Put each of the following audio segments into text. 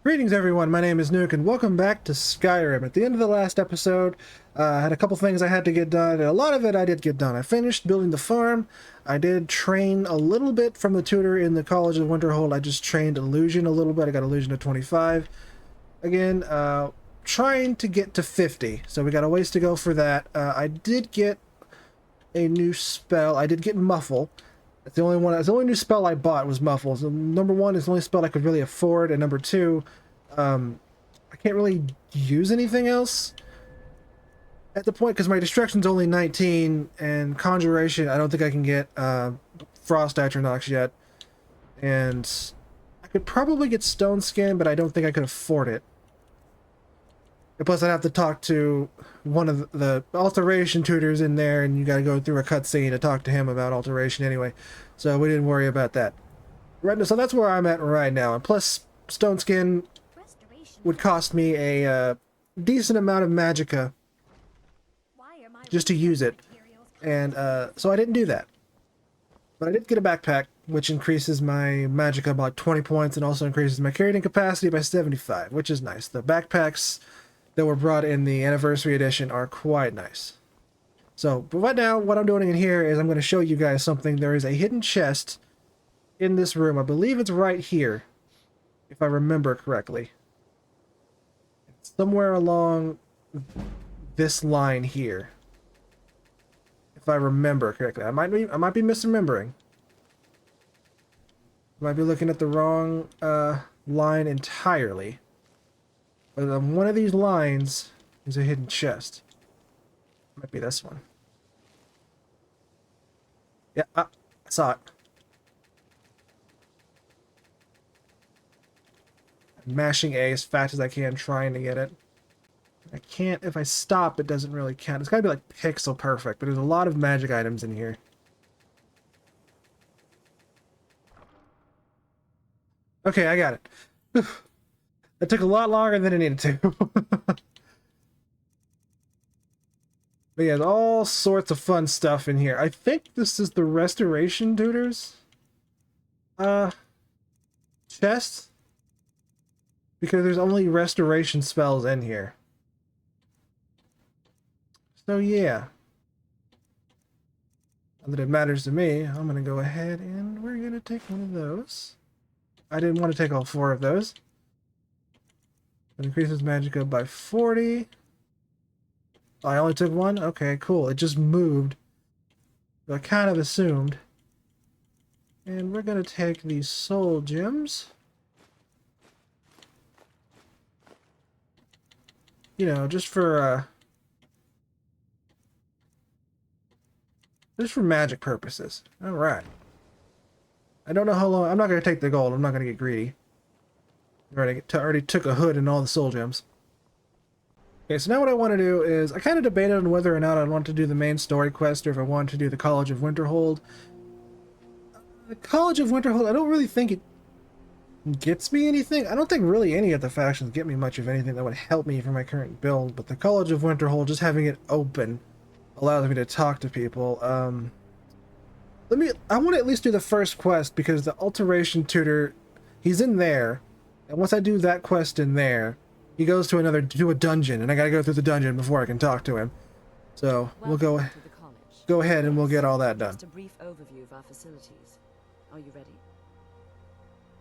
Greetings everyone, my name is Nuke and welcome back to Skyrim. At the end of the last episode, I had a couple things I had to get done, and a lot of it I did get done. I finished building the farm. I did train a little bit from the tutor in the College of Winterhold. I just trained illusion a little bit. I got illusion to 25. Again, trying to get to 50, so we got a ways to go for that. I did get a new spell. I did get Muffle. That's the only one. That's the only new spell I bought was Muffle. So number one is the only spell I could really afford, and number two, I can't really use anything else at the point because my destruction's only 19, and conjuration I don't think I can get frost Atronox yet, and I could probably get stone skin, but I don't think I could afford it. And plus, I'd have to talk to one of the alteration tutors in there, and you got to go through a cutscene to talk to him about alteration anyway. So we didn't worry about that. Right, so that's where I'm at right now. And plus, stone skin would cost me a decent amount of magicka just to use it, and so I didn't do that. But I did get a backpack, which increases my magicka by 20 points and also increases my carrying capacity by 75, which is nice. The backpacks that were brought in the anniversary edition are quite nice. So, but right now, what I'm doing in here is I'm going to show you guys something. There is a hidden chest in this room. I believe it's right here, if I remember correctly. It's somewhere along this line here, if I remember correctly. I might be misremembering. I might be looking at the wrong line entirely. But on one of these lines is a hidden chest. Might be this one. Yeah, I saw it. I'm mashing A as fast as I can, trying to get it. I can't, if I stop, it doesn't really count. It's gotta be like pixel perfect, but there's a lot of magic items in here. Okay, I got it. That took a lot longer than it needed to. But yeah, all sorts of fun stuff in here. I think this is the restoration tutors chest, because there's only restoration spells in here. So yeah, not that it matters to me. I'm gonna go ahead and we're gonna take one of those. I didn't want to take all 4 of those. It increases magicka by 40. Oh, I only took one? Okay, cool. It just moved. I kind of assumed. And we're going to take these soul gems. You know, just for magic purposes. Alright. I don't know how long. I'm not going to take the gold. I'm not going to get greedy. I already took a hood and all the soul gems. Okay, so now what I want to do is, I kind of debated on whether or not I want to do the main story quest or if I want to do the College of Winterhold. The College of Winterhold, I don't really think it gets me anything. I don't think really any of the factions get me much of anything that would help me for my current build, but the College of Winterhold, just having it open, allows me to talk to people. I want to at least do the first quest, because the alteration tutor, he's in there. And once I do that quest in there, he goes to a dungeon, and I gotta go through the dungeon before I can talk to him. So we'll go ahead and we'll get all that done. Just a brief overview of our facilities. Are you ready?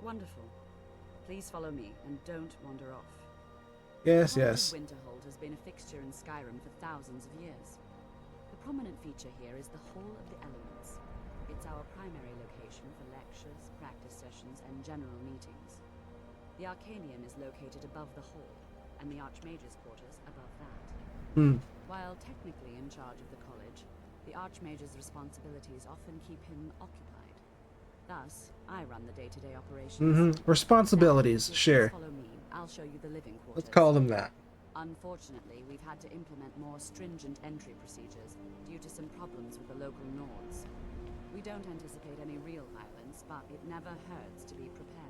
Wonderful. Please follow me and don't wander off. Yes, The yes. College of Winterhold has been a fixture in Skyrim for thousands of years. The prominent feature here is the Hall of the Elements. It's our primary location for lectures, practice sessions, and general meetings. The Arcanium is located above the hall, and the Archmage's quarters above that. While technically in charge of the college, the Archmage's responsibilities often keep him occupied. Thus, I run the day-to-day operations. Responsibilities, Now, sure. follow me. I'll show you the living quarters. Let's call them that. Unfortunately, we've had to implement more stringent entry procedures due to some problems with the local Nords. We don't anticipate any real violence, but it never hurts to be prepared.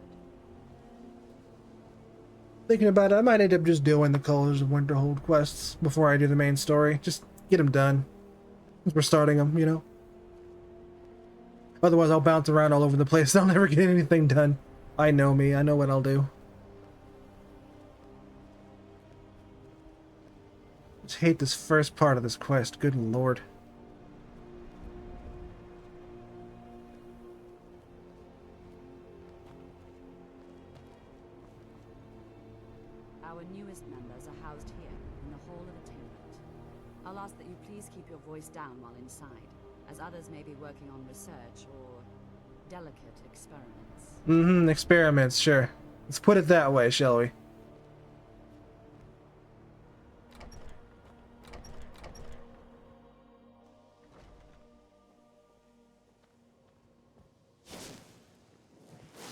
Thinking about it, I might end up just doing the College of Winterhold quests before I do the main story. Just get them done. We're starting them, you know? Otherwise, I'll bounce around all over the place. I'll never get anything done. I know me. I know what I'll do. Just hate this first part of this quest. Good lord. Our newest members are housed here, in the Hall of Attainment. I'll ask that you please keep your voice down while inside, as others may be working on research or delicate experiments. Mm-hmm, experiments, sure. Let's put it that way, shall we?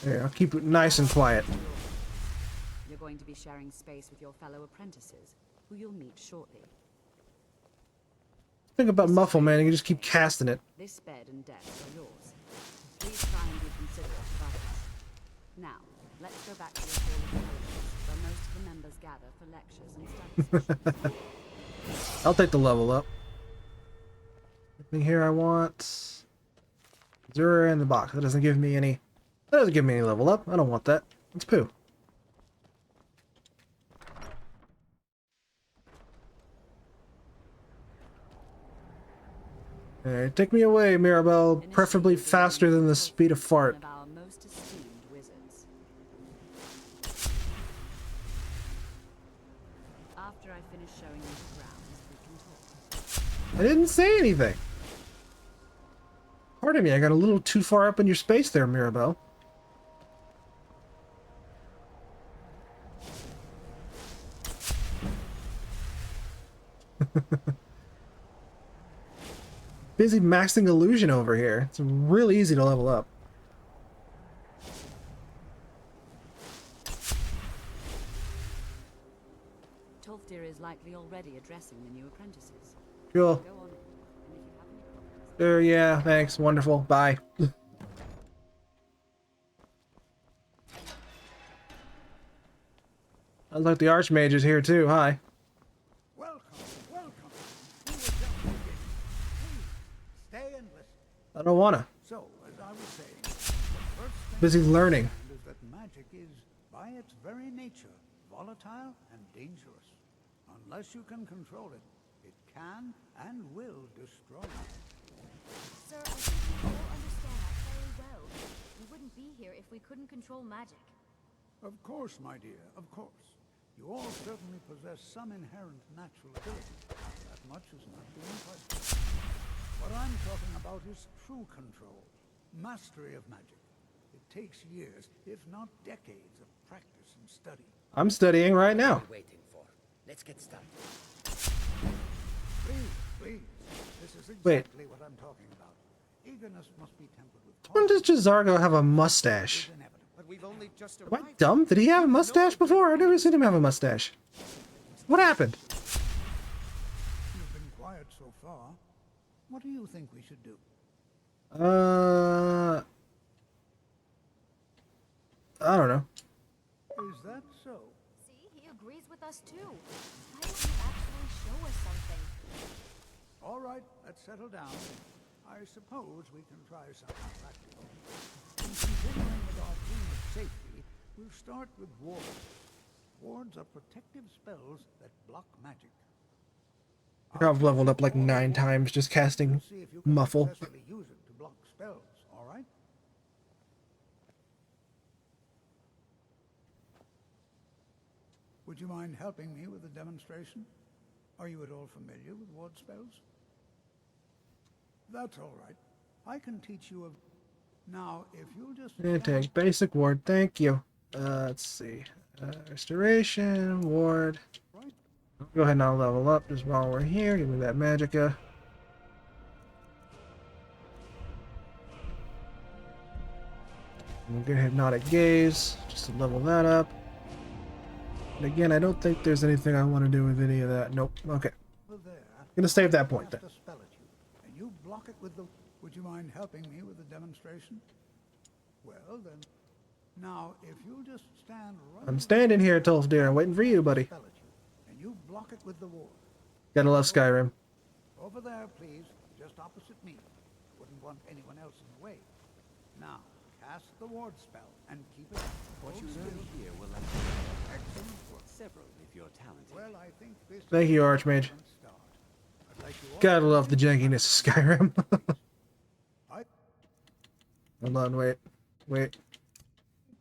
Here, I'll keep it nice and quiet. You're going to be sharing space with your fellow apprentices, who you'll meet shortly. Think about Muffle, man. You can just keep casting it. This bed and desk are yours. Please try and be considerate of others. Now, let's go back to the Hall of Elements, where most of the members gather for lectures and study sessions. I'll take the level up. Anything here I want? Zero in the box. That doesn't give me any. That doesn't give me any level up. I don't want that. It's poo. Alright, take me away, Mirabelle. Preferably faster than the speed of fart. One of our most esteemed wizards. After I finish showing you the grounds, we can talk. I didn't say anything. Pardon me, I got a little too far up in your space there, Mirabelle. Busy maxing illusion over here. It's really easy to level up. Tolfdir is likely already addressing the new apprentices. Cool. Go on in, and if you have any problems... Yeah, thanks. Wonderful. Bye. Sounds like the Archmage is here too. Hi. Welcome, welcome. We were just beginning. Please, stay and listen. I don't wanna. So, as I was saying, the first thing Busy to learning. understand is that magic is, by its very nature, volatile and dangerous. Unless you can control it, it can and will destroy you. Sir, I think we all understand that very well. We wouldn't be here if we couldn't control magic. Of course, my dear, of course. You all certainly possess some inherent natural ability. That much is not being questioned. What I'm talking about is true control, mastery of magic. It takes years, if not decades, of practice and study. I'm studying right now. Waiting for. Let's get started. Please, please. This is Wait. exactly what I'm talking about. Eagerness must be tempered with When does caution. Jazargo have a mustache? It's inevitable. But we've only just Am I arrived. dumb? Did he have a mustache before? I've never seen him have a mustache. What happened? You've been quiet so far. What do you think we should do? I don't know. Is that so? See, he agrees with us too. Why don't you actually show us something? All right, let's settle down. I suppose we can try something practical. In continuing with our theme of safety, we'll start with wards. Wards are protective spells that block magic. I've leveled up like 9 times just casting See if you can Muffle. successfully use it to block spells, all right? Would you mind helping me with the demonstration? Are you at all familiar with ward spells? That's all right. I can teach you of... Now, if you'll just... Take basic ward, thank you. Let's see. Restoration, ward. Right. Go ahead and I'll level up just while we're here. Give me that magicka. We'll get hypnotic gaze just to level that up. And again, I don't think there's anything I want to do with any of that. Nope. Okay. Over there. Gonna save that point then. Cast a spell at you, and you block it with the... Would you mind helping me with the demonstration? Well, then... Now, if you'll just stand right... I'm standing here, Tolfdir. I'm waiting for you, buddy. Spell at you, and you block it with the ward. Gotta love Skyrim. Over there, please, just opposite me. Wouldn't want anyone else in the way. Now, cast the ward spell and keep it. What you hold learn still. here will last Excellent work. several if you're talented. Well, I think this Thank you, is an Archmage. excellent start. I'd like you all Gotta to love the begin jankiness of Skyrim. I, Hold on, wait.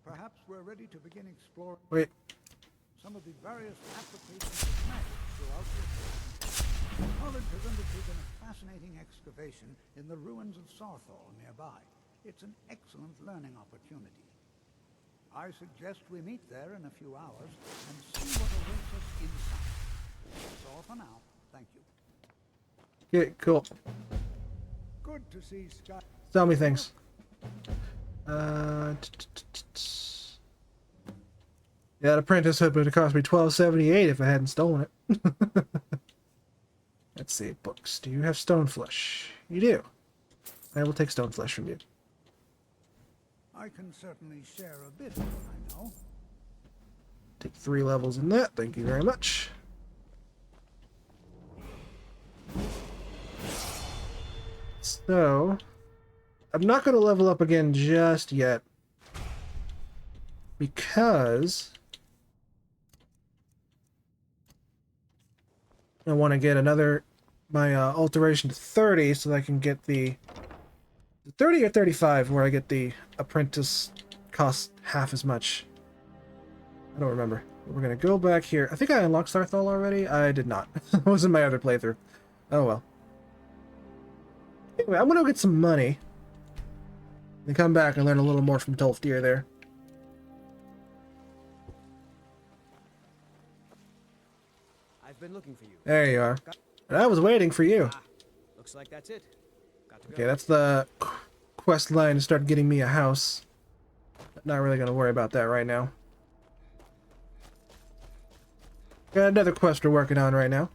perhaps we're ready to begin exploring Wait. some of the various applications of magic throughout the world. The college has undertaken a fascinating excavation in the ruins of Sarthal nearby. It's an excellent learning opportunity. I suggest we meet there in a few hours and see what awaits us inside. That's all for now. Thank you. Okay, cool. Good to see Sky. Tell me things. Yeah, the apprentice hood would have cost me $12.78 if I hadn't stolen it. Let's see, books. Do you have stone flesh? You do. I will take stone flesh from you. I can certainly share a bit of what I know. Take 3 levels in that. Thank you very much. So, I'm not going to level up again just yet because I want to get my alteration to 30 so that I can get the 30 or 35 where I get the apprentice cost half as much. I don't remember. We're going to go back here. I think I unlocked Sarthal already. I did not. It was in my other playthrough. Oh well. Anyway, I'm going to go get some money. And come back and learn a little more from Tolfdir there. I've been looking for you. There you are. And I was waiting for you. Looks like that's it. Got to go. Okay, that's the quest line to start getting me a house. Not really going to worry about that right now. Got another quest we're working on right now.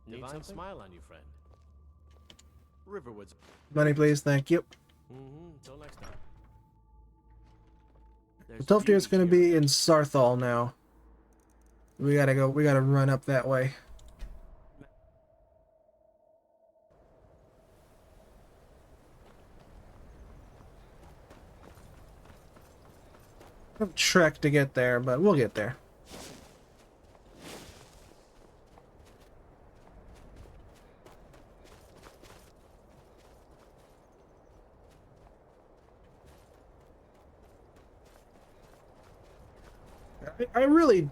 Divine smile on you, friend. Riverwood's. Money, please. Thank you. Until next time. Tolfdir is going to be in Sarthal now. We gotta run up that way. I've trekked to get there, but we'll get there. I really,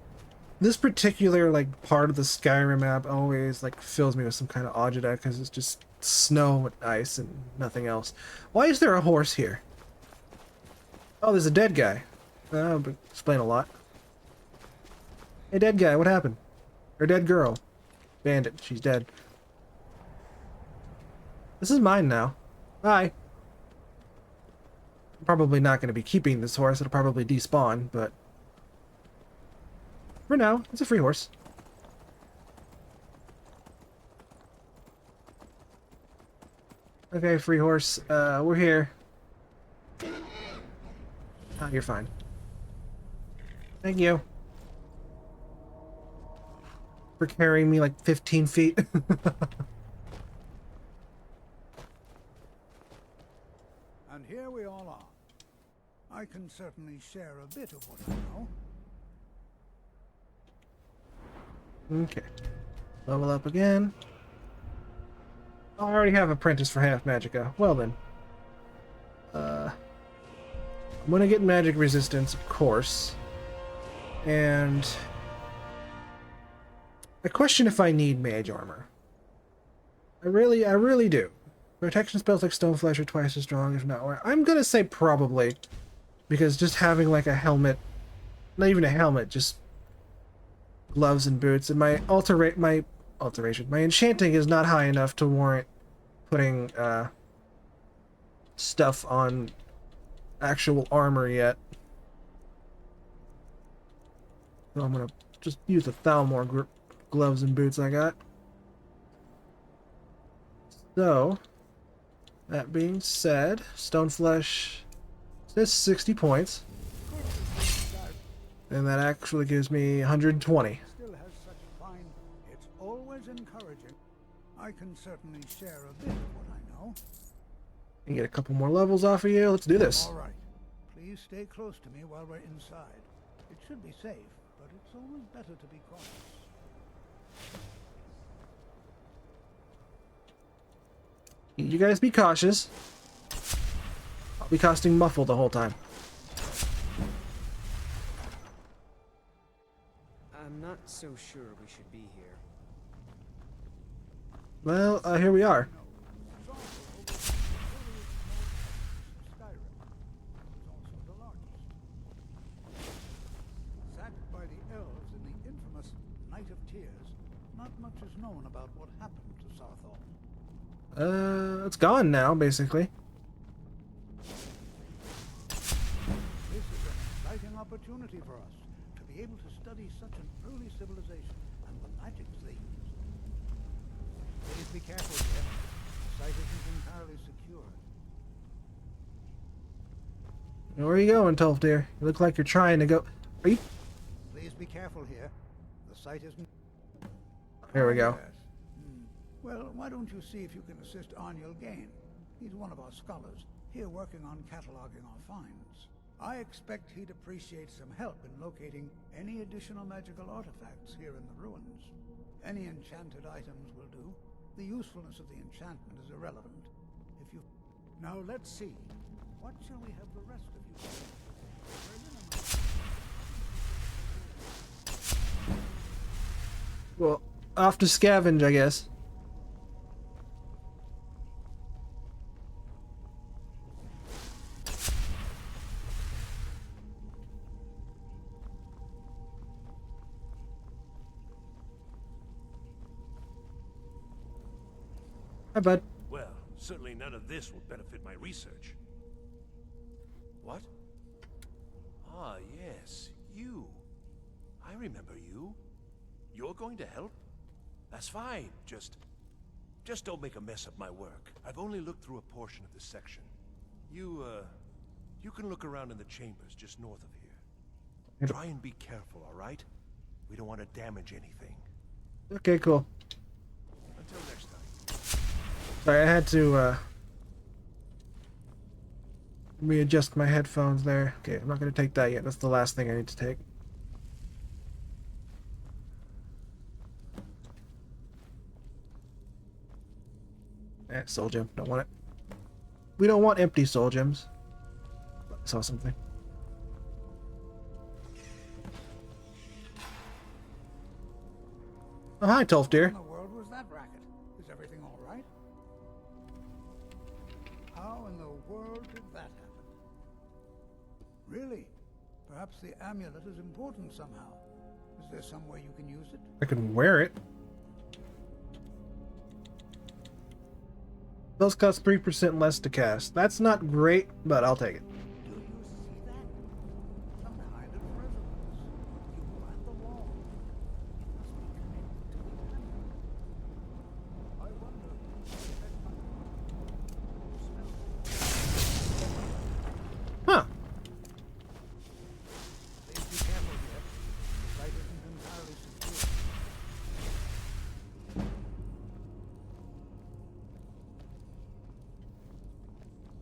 this particular like part of the Skyrim map always like fills me with some kind of agita because it's just snow and ice and nothing else. Why is there a horse here? Oh, there's a dead guy. But explain a lot. Hey, dead guy, what happened? Or dead girl? Bandit, she's dead. This is mine now. Bye. I'm probably not going to be keeping this horse. It'll probably despawn, but for now, it's a free horse. Okay, free horse. We're here. Oh, you're fine. Thank you. For carrying me like 15 feet. And here we all are. I can certainly share a bit of what I know. Okay. Level up again. Oh, I already have apprentice for half magicka. Well then. I'm gonna get magic resistance, of course. And I question if I need mage armor. I really do. Protection spells like Stoneflesh are twice as strong, if not more. I'm gonna say probably. Because just having like a helmet, not even a helmet, just gloves and boots, and my enchanting is not high enough to warrant putting stuff on actual armor yet. So I'm gonna just use the Thalmor gloves and boots I got. So, that being said, Stoneflesh says 60 points. And that actually gives me 120. Still has such fine. It's always encouraging. I can certainly share a bit of what I know. And get a couple more levels off of you. Let's do this. All right. Please stay close to me while we're inside. It should be safe. but it's always better to be cautious. You guys be cautious. I'll be casting muffle the whole time. I'm not so sure we should be here. Well, here we are. It's also over the Skyrim. It's also the largest. Sacked by the elves in the infamous Night of Tears, not much is known about what happened to Southall. It's gone now, basically. This is an exciting opportunity for us to be able to study such an early civilization and the magics they used. Please be careful here. The site isn't entirely secure. Where are you going, Tolf dear? You look like you're trying to go. Are you? Please be careful here. The site isn't... Here we go. Yes. Well, why don't you see if you can assist Arniel Gain? He's one of our scholars, here working on cataloging our finds. I expect he'd appreciate some help in locating any additional magical artifacts here in the ruins. Any enchanted items will do. The usefulness of the enchantment is irrelevant. If you... Now let's see. What shall we have the rest of you do? Well, off to scavenge, I guess. Hi, bud. Well, certainly none of this will benefit my research. What? Ah, yes, you. I remember you. You're going to help? That's fine. Just don't make a mess of my work. I've only looked through a portion of this section. You can look around in the chambers just north of here. Try and be careful, all right? We don't want to damage anything. Okay, cool. Until next time. Sorry, I had to readjust my headphones there. Okay, I'm not going to take that yet. That's the last thing I need to take. Soul gem. Don't want it. We don't want empty soul gems. I saw something. Oh, hi, Tolf dear. What in the world was that racket? Is everything all right? How in the world did that happen? Really? Perhaps the amulet is important somehow. Is there some way you can use it? I can wear it. Those cost 3% less to cast. That's not great, but I'll take it. Do you see that? Some kind of resonance. You at the wall. It must be connected to the amulet. I wonder if that might... Huh. Please be careful here. The site isn't entirely secure.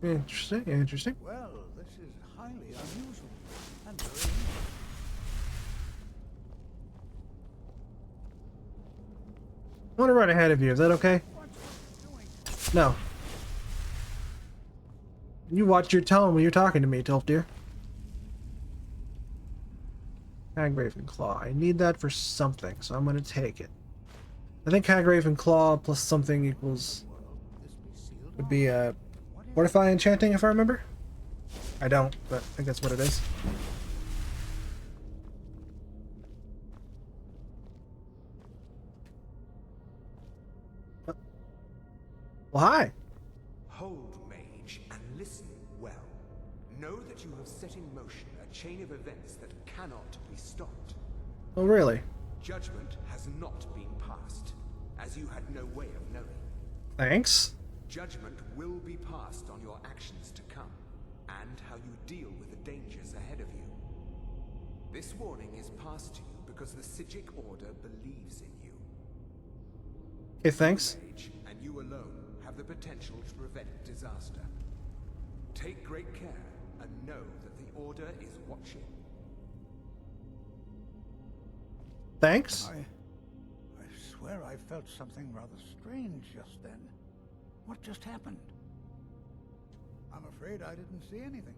Interesting, interesting. Well, this is highly unusual and very interesting. I want to run ahead of you. Is that okay? What's doing? No. You watch your tone when you're talking to me, Tolf dear. Hagraven Claw. I need that for something, so I'm going to take it. I think Hagraven Claw plus something equals... This be sealed would off. be Fortify Enchanting, if I remember. I don't, but I think that's what it is. Well, hi. Hold, mage, and listen well. Know that you have set in motion a chain of events that cannot be stopped. Oh, really? Judgment has not been passed, as you had no way of knowing. Thanks. Judgment will be passed on your actions to come, and how you deal with the dangers ahead of you. This warning is passed to you because the Sijic Order believes in you. Okay, thanks. Mage, and you alone have the potential to prevent disaster. Take great care, and know that the Order is watching. Thanks. I swear I felt something rather strange just then. What just happened? I'm afraid I didn't see anything.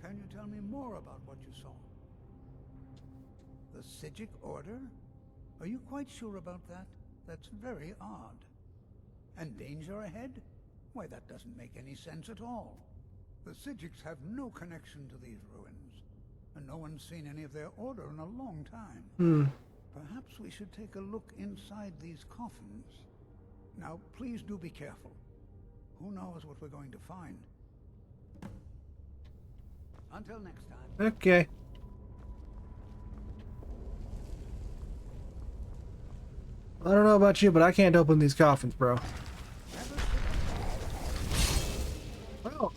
Can you tell me more about what you saw? The Sijic Order? Are you quite sure about that? That's very odd. And danger ahead? Why, that doesn't make any sense at all. The Sijics have no connection to these ruins, and no one's seen any of their order in a long time. Perhaps we should take a look inside these coffins. Now, please do be careful. Who knows what we're going to find? Until next time. Okay. I don't know about you, but I can't open these coffins, bro.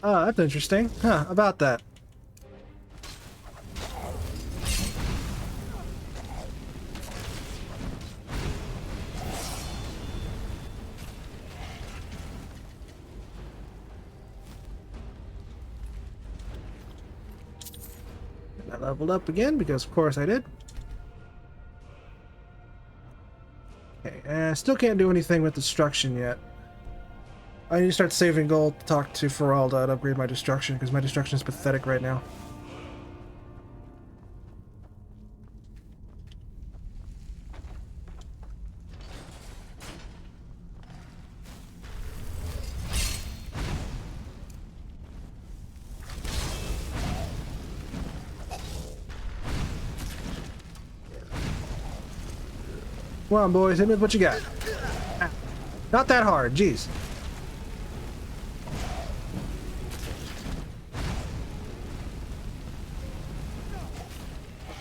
Oh, that's interesting. Huh, about that. I leveled up again because of course I did. Okay, still can't do anything with destruction yet. I need to start saving gold to talk to Feralda to upgrade my destruction because my destruction is pathetic right now. Come on, boys, hit me with what you got. Not that hard, jeez.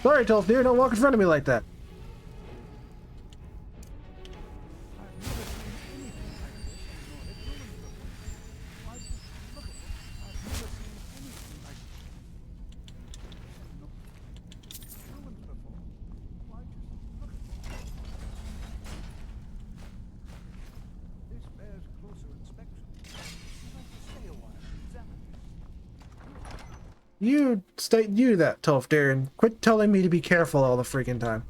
Sorry, Tolf dear, don't walk in front of me like that. You that, Tolf dear, and quit telling me to be careful all the freaking time.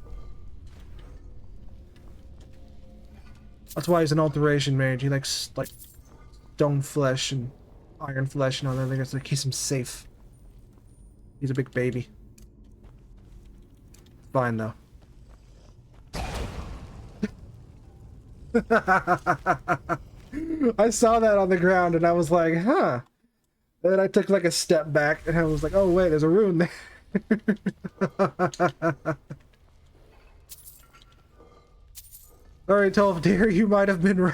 That's why he's an alteration mage. He likes, like, stone flesh and iron flesh and all that. I guess to keep him safe. He's a big baby. Fine, though. I saw that on the ground and I was like, huh. Then I took like a step back and I was like, oh wait, there's a rune there. Alright, Tolf dear, you might have been right.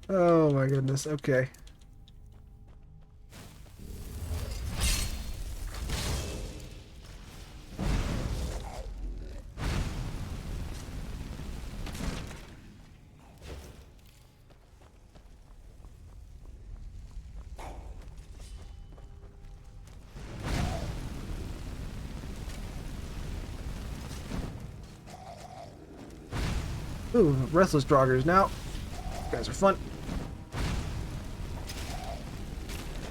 Oh my goodness, okay. Ooh, restless joggers now. You guys are fun.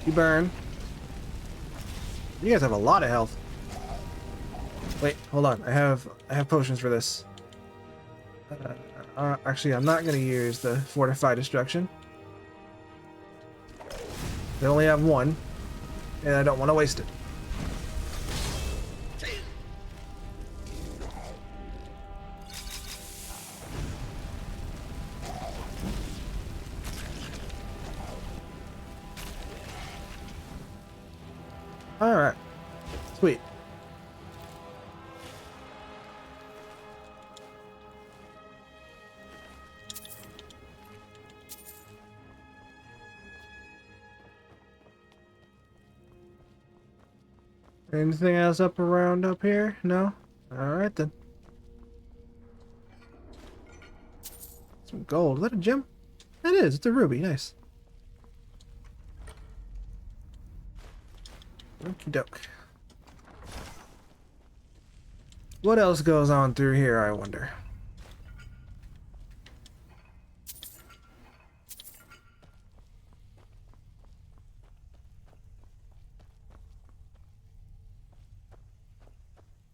You burn. You guys have a lot of health. Wait, hold on. I have potions for this. Actually, I'm not gonna use the fortify destruction. They only have one, and I don't want to waste it. Alright. Sweet. Anything else up here? No? Alright then. Some gold. Is that a gem? It is. It's a ruby. Nice. Okie doke. What else goes on through here, I wonder?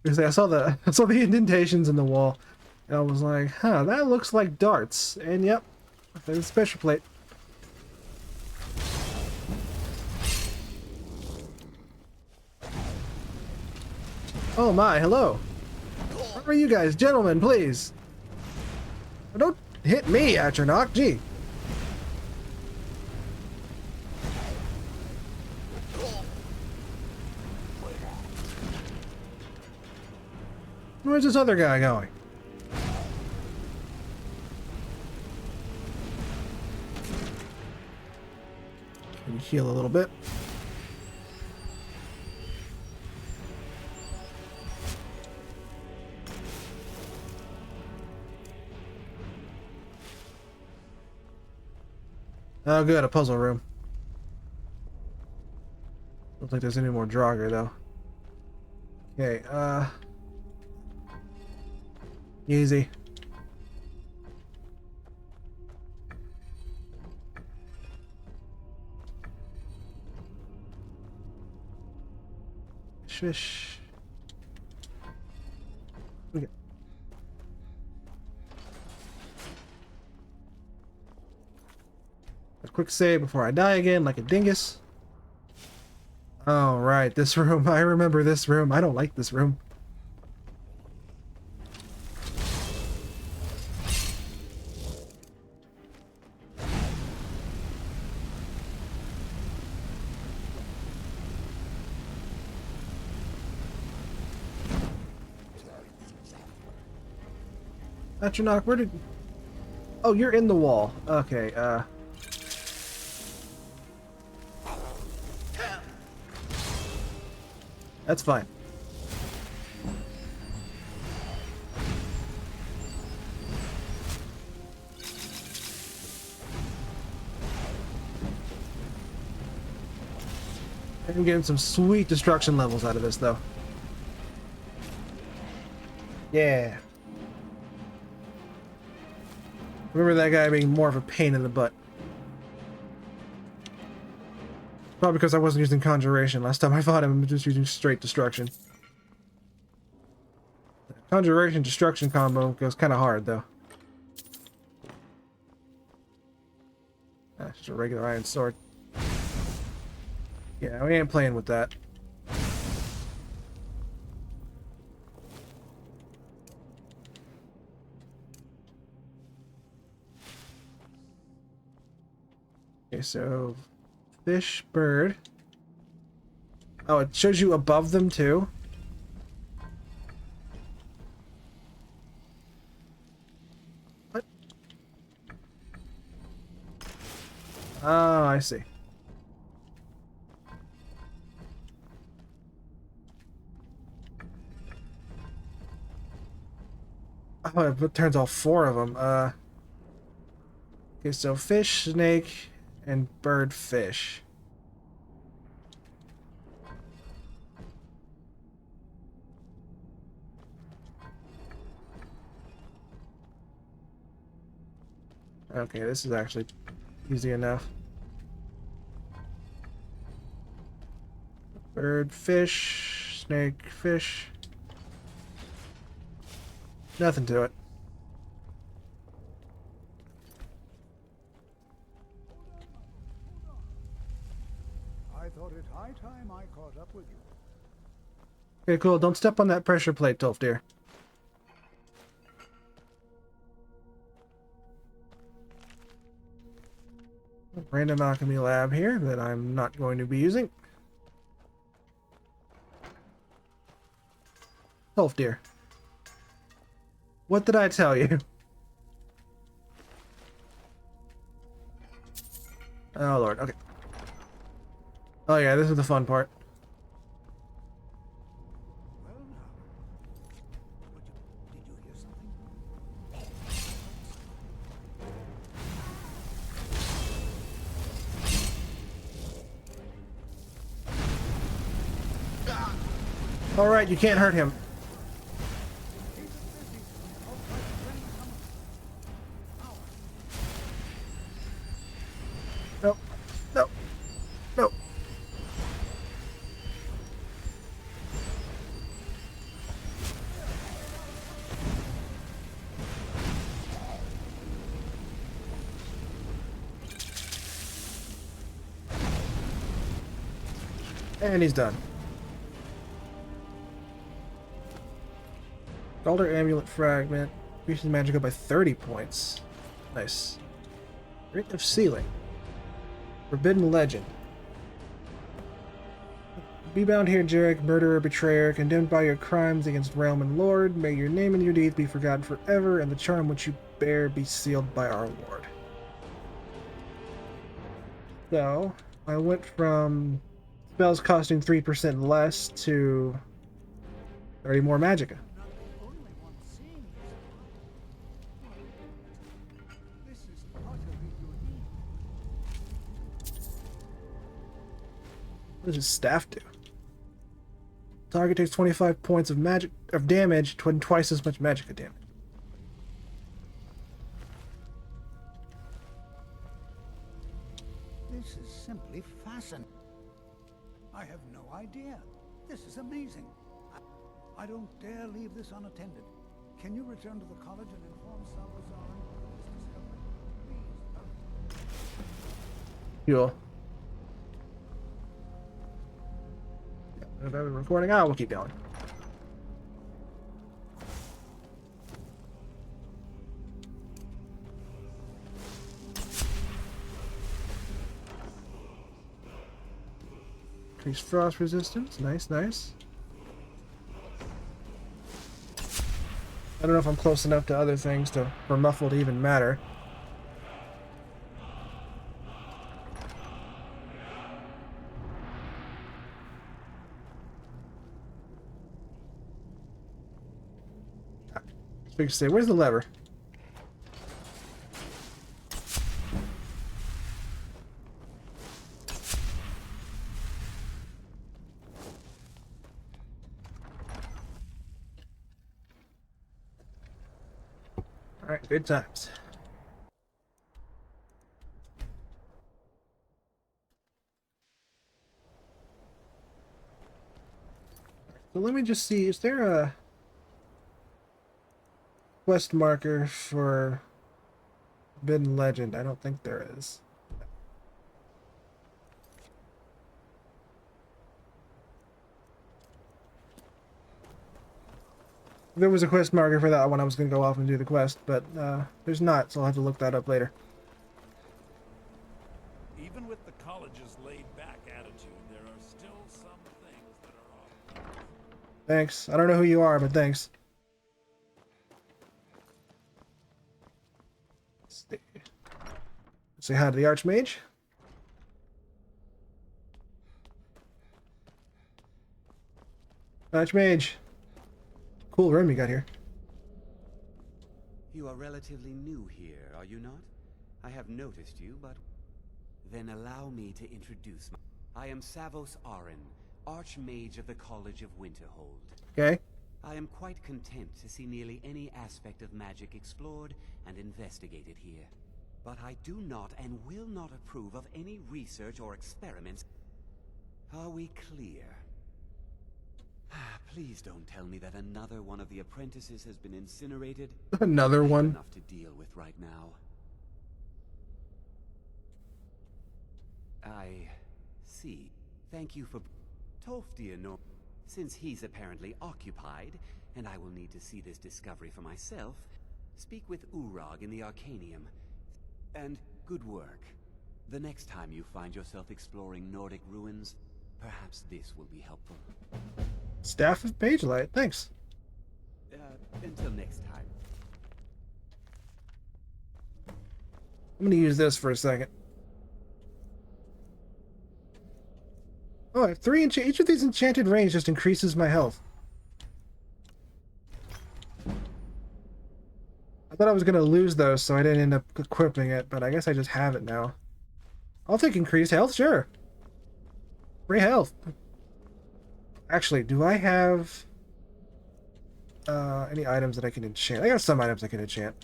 I saw the I saw the indentations in the wall, and I was like, huh, that looks like darts. And yep, there's a special plate. Oh my, hello. Where are you guys? Gentlemen, please. Don't hit me, Atronach. Gee. Where's this other guy going? Can you heal a little bit? Oh, good, a puzzle room. Don't think there's any more Draugr, though. Okay, easy. Swish. Okay. A quick save before I die again, like a dingus. Oh, right, this room. I remember this room. I don't like this room. Atronach, where did... Oh, you're in the wall. Okay, that's fine. I'm getting some sweet destruction levels out of this, though. Yeah. Remember that guy being more of a pain in the butt. Probably because I wasn't using Conjuration. Last time I fought him, I was just using straight destruction. Conjuration destruction combo goes kind of hard, though. That's just a regular iron sword. Yeah, we ain't playing with that. Okay, so fish, bird. Oh, it shows you above them too. What? Oh, I see. Oh, it turns all four of them. Okay, so fish, snake, and bird, fish. Okay, this is actually easy enough. Bird, fish, snake, fish. Nothing to it. I thought it high time I caught up with you. Okay, cool. Don't step on that pressure plate, Tolfdir. Random alchemy lab here that I'm not going to be using. Tolfdir. What did I tell you? Oh lord, okay. Oh yeah, this is the fun part. Well now, did you hear something? Alright, you can't hurt him. Nope. Nope. Nope. And he's done. Galder Amulet Fragment. Increases Magicka by 30 points. Nice. Ring of Sealing. Forbidden Legend. Be bound here, Jarek, murderer, betrayer, condemned by your crimes against realm and lord. May your name and your deeds be forgotten forever, and the charm which you bear be sealed by our lord. So, I went from spells costing 3% less to 30 more magicka. Not the only one seeing this. This is utterly unique. What does his staff do? Target takes 25 points of damage, twice as much magicka damage. This is simply fascinating. I have no idea. This is amazing. I don't dare leave this unattended. Can you return to the college and inform Salvazar of this discovery? Please, hurry. Cool. If I've been recording, we'll keep going. Increase frost resistance. Nice, nice. I don't know if I'm close enough to other things for muffle to even matter. We can say, where's the lever? Alright, good times. So let me just see, is there a quest marker for Forbidden Legend? I don't think there is. If there was a quest marker for that one, I was going to go off and do the quest, but there's not, so I'll have to look that up later. Even with the college's laid-back attitude, there are still some things that are off. Thanks. I don't know who you are, but thanks. Say hi to the Archmage. Archmage. Cool room you got here. You are relatively new here, are you not? I have noticed you, but... Then allow me to introduce I am Savos Arin, Archmage of the College of Winterhold. Okay. I am quite content to see nearly any aspect of magic explored and investigated here. But I do not and will not approve of any research or experiments. Are we clear? Please don't tell me that another one of the apprentices has been incinerated. Another one? Enough to deal with right now. I see. Thank you for Toftia no. Since he's apparently occupied, and I will need to see this discovery for myself, speak with Urag in the Arcanium. And good work. The next time you find yourself exploring Nordic ruins, perhaps this will be helpful. Staff of Pagelight, thanks. Until next time. I'm gonna use this for a second. Oh, I have 3 each of these enchanted rings just increases my health. I thought I was gonna lose those, so I didn't end up equipping it, but I guess I just have it now. I'll take increased health, sure. Free health. Actually, do I have any items that I can enchant? I got some items I can enchant.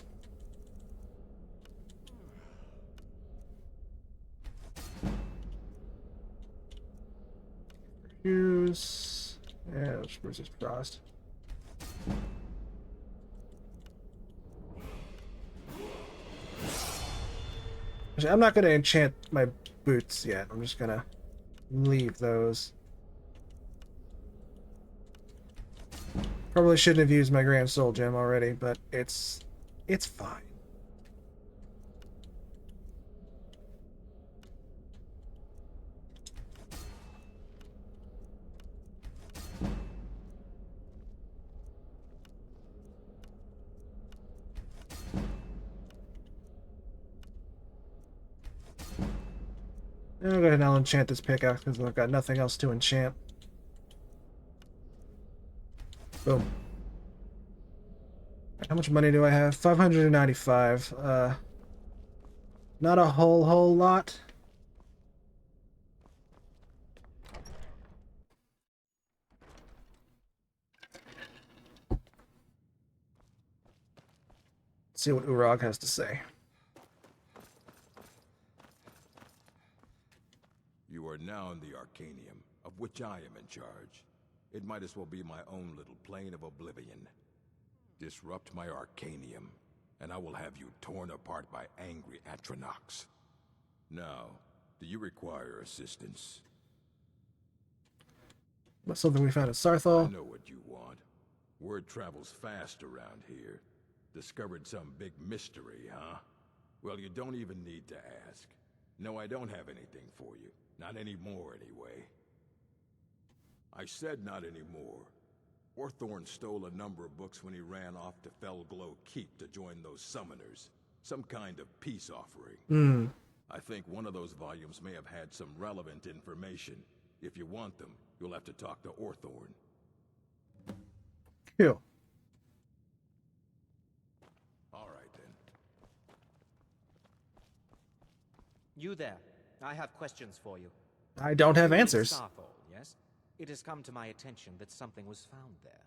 Shoes. Yeah, where's this frost? Actually, I'm not going to enchant my boots yet. I'm just going to leave those. Probably shouldn't have used my Grand Soul Gem already, but it's fine. I'll go ahead and I'll enchant this pickaxe because I've got nothing else to enchant. Boom. How much money do I have? 595. Not a whole lot. Let's see what Urag has to say. You are now in the Arcanium, of which I am in charge. It might as well be my own little plane of oblivion. Disrupt my Arcanium, and I will have you torn apart by angry Atronachs. Now, do you require assistance? That's something we found at I Sarthal. know what you want. Word travels fast around here. Discovered some big mystery, huh? Well, you don't even need to ask. No, I don't have anything for you. Not anymore, anyway. I said not anymore. Orthorn stole a number of books when he ran off to Felglow Keep to join those summoners. Some kind of peace offering. I think one of those volumes may have had some relevant information. If you want them, you'll have to talk to Orthorn. Cool. All right, then. You there. I have questions for you. I don't have You in answers. Sarthal, yes? It has come to my attention that something was found there.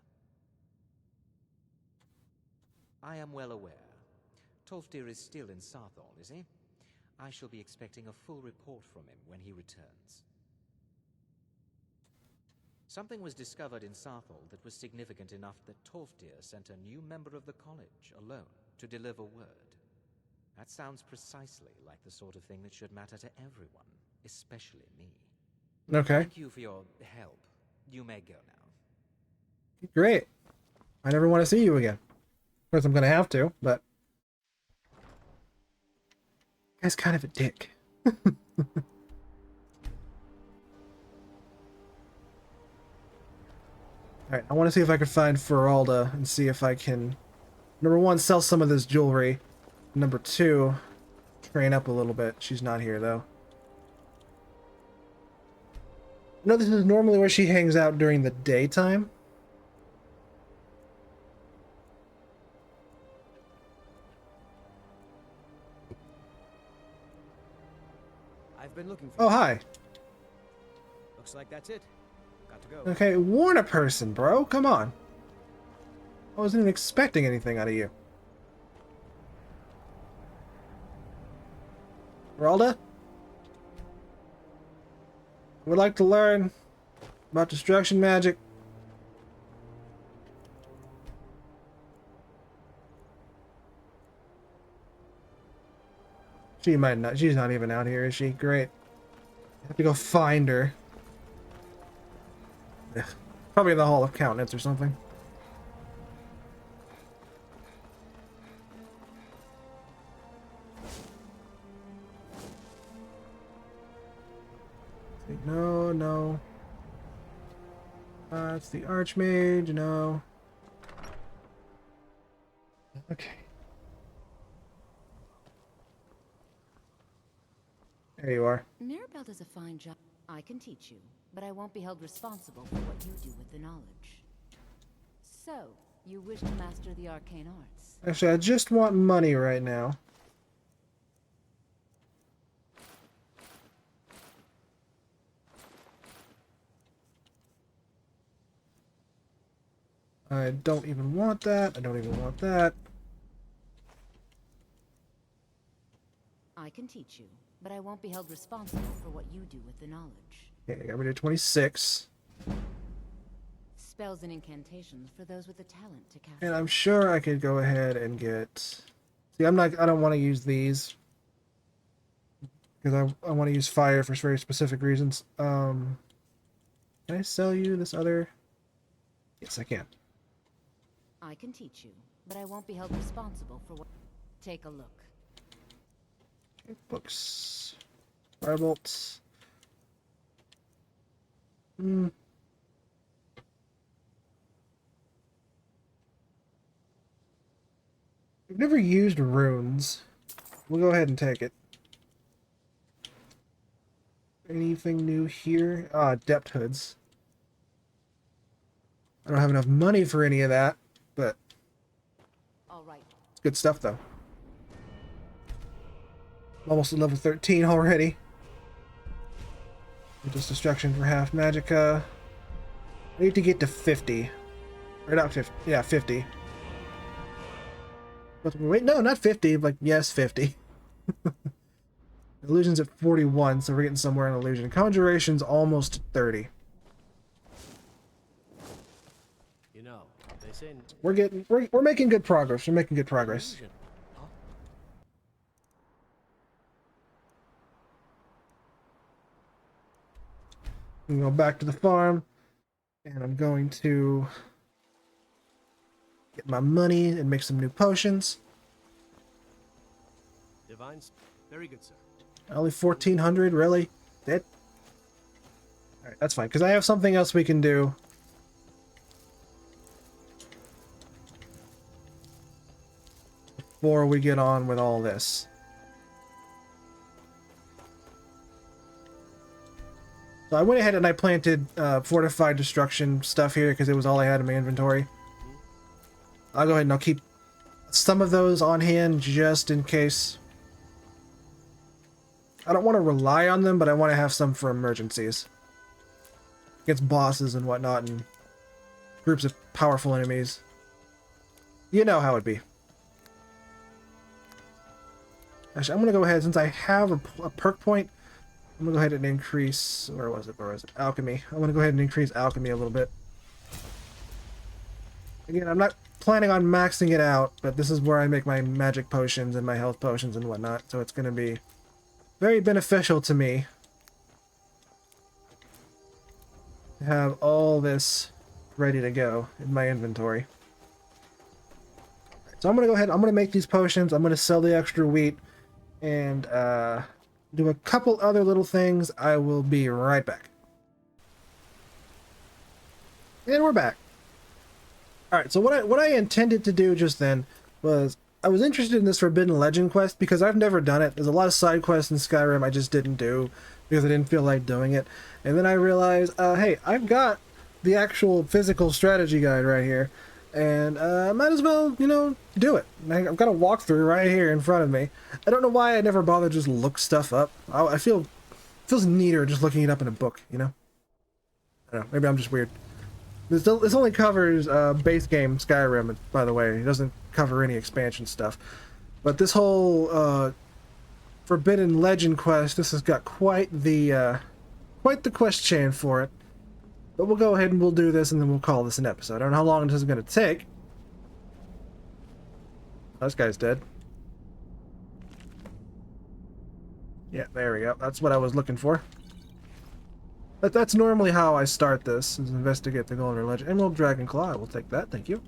I am well aware. Tolfdir is still in Sarthal, is he? I shall be expecting a full report from him when he returns. Something was discovered in Sarthal that was significant enough that Tolfdir sent a new member of the college alone to deliver word. That sounds precisely like the sort of thing that should matter to everyone, especially me. Okay. Thank you for your help. You may go now. Great. I never want to see you again. Of course, I'm going to have to, but... Guy's kind of a dick. Alright, I want to see if I can find Feralda and see if I can... Number one, sell some of this jewelry. Number two, train up a little bit. She's not here, though. No, this is normally where she hangs out during the daytime. I've been looking for Oh, you. hi. Looks like that's it. Got to go. Okay, warn a person, bro. Come on. I wasn't even expecting anything out of you. Feralda? Would like to learn about destruction magic. She might not. She's not even out here, is she? Great. I have to go find her. Ugh. Probably in the Hall of Countenance or something. No, no. It's the Archmage, no. Okay. There you are. Mirabelle does a fine job. I can teach you, but I won't be held responsible for what you do with the knowledge. So, you wish to master the arcane arts? Actually, I just want money right now. I don't even want that. I don't even want that. I can teach you, but I won't be held responsible for what you do with the knowledge. Okay, I got rid of 26. Spells and incantations for those with the talent to cast. And I'm sure I could go ahead and get... See, I don't want to use these. Because I want to use fire for very specific reasons. Can I sell you this other? Yes, I can. I can teach you, but I won't be held responsible for what... Take a look. Books. Firebolts. Hmm. I've never used runes. We'll go ahead and take it. Anything new here? Ah, depth hoods. I don't have enough money for any of that, but All right. it's good stuff though. I'm almost at level 13 already. Just destruction for half magicka. I need to get to 50. Or not 50. Yeah, 50. But wait, no, not 50. Like, yes, 50. Illusion's at 41, so we're getting somewhere in illusion. Conjuration's almost 30. You know, they say We're making good progress. We're making good progress. illusion. Huh? I'm going to go back to the farm, and I'm going to get my money and make some new potions. Divines, very good, sir. Only 1,400, really? That? Alright, that's fine, because I have something else we can do. Before we get on with all this. So I went ahead and I planted fortified destruction stuff here because it was all I had in my inventory. I'll go ahead and I'll keep some of those on hand just in case. I don't want to rely on them, but I want to have some for emergencies. Against bosses and whatnot and groups of powerful enemies. You know how it'd be. Actually, I'm going to go ahead, since I have a perk point, I'm going to go ahead and increase, where was it? Alchemy. I'm going to go ahead and increase alchemy a little bit. Again, I'm not planning on maxing it out, but this is where I make my magic potions and my health potions and whatnot, so it's going to be very beneficial to me to have all this ready to go in my inventory. So I'm going to go ahead, I'm going to make these potions, I'm going to sell the extra wheat, and do a couple other little things. I will be right back. And we're back. Alright, so what I intended to do just then was, I was interested in this Forbidden Legend quest because I've never done it. There's a lot of side quests in Skyrim I just didn't do because I didn't feel like doing it. And then I realized, hey, I've got the actual physical strategy guide right here. And I might as well, you know, do it. I've got a walkthrough right here in front of me. I don't know why I never bothered to just look stuff up. I feel it feels neater just looking it up in a book, you know? I don't know, maybe I'm just weird. This only covers base game Skyrim, by the way. It doesn't cover any expansion stuff. But this whole Forbidden Legend quest, this has got quite the quest chain for it. But we'll go ahead and we'll do this and then we'll call this an episode. I don't know how long this is going to take. Oh, this guy's dead. Yeah, there we go. That's what I was looking for. But that's normally how I start this, is investigate the Golden Legend. Emerald Dragon Claw, I will take that, thank you.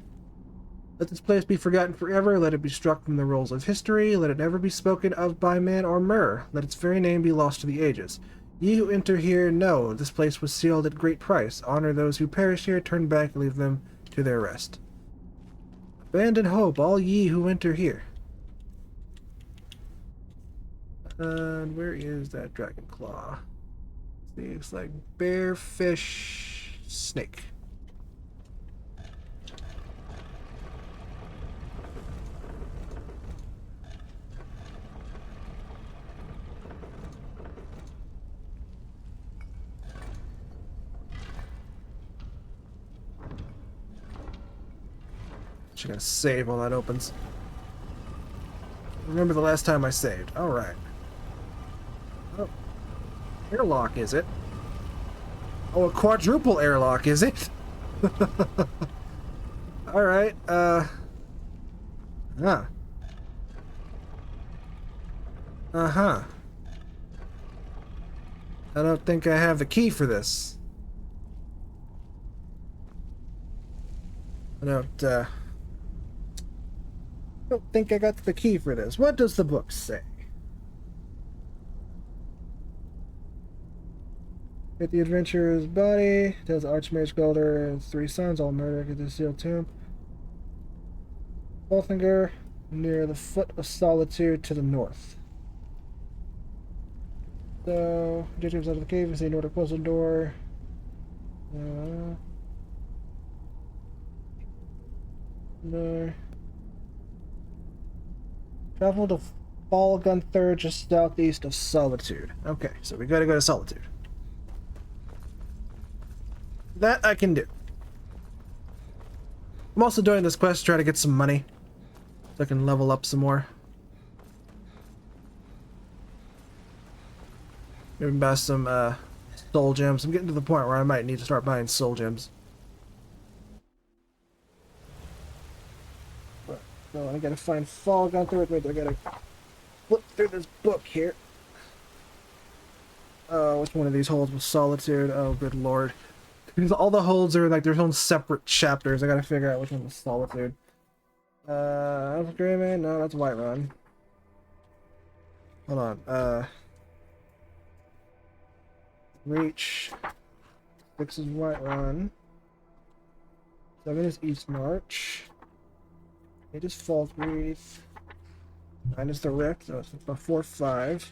Let this place be forgotten forever, let it be struck from the rolls of history, let it never be spoken of by man or mer, let its very name be lost to the ages. Ye who enter here know this place was sealed at great price. Honor those who perish here, turn back and leave them to their rest. Abandon hope, all ye who enter here. And where is that dragon claw? See, it's like bear, fish, snake. Just gonna save while that opens. Remember the last time I saved. Alright. Oh. Airlock, is it? Oh, a quadruple airlock, is it? Alright, Huh. Uh-huh. I don't think I have the key for this. I don't Don't think I got the key for this. What does the book say? Get the adventurer's body. Tells Archmage Golder and 3 sons, all murdered at the sealed tomb. Bolthinger, near the foot of Solitude to the north. So, James out of the cave and see Nordic closed door. No. Travel to Fall Gunther just southeast of Solitude. Okay, so we gotta go to Solitude. That I can do. I'm also doing this quest to try to get some money, so I can level up some more. Maybe buy some soul gems. I'm getting to the point where I might need to start buying soul gems. But, so I gotta find Fall Gunther. Wait, I gotta flip through this book here. Which one of these holds was Solitude? Oh, good lord. Because all the holds are like their own separate chapters. I gotta figure out which one was Solitude. That's Greyman? No, that's Whiterun. Hold on. Reach. 6 is Whiterun. 7 is East March. 8 is Falkreath. 9 is the Rift. So it's about 4, 5.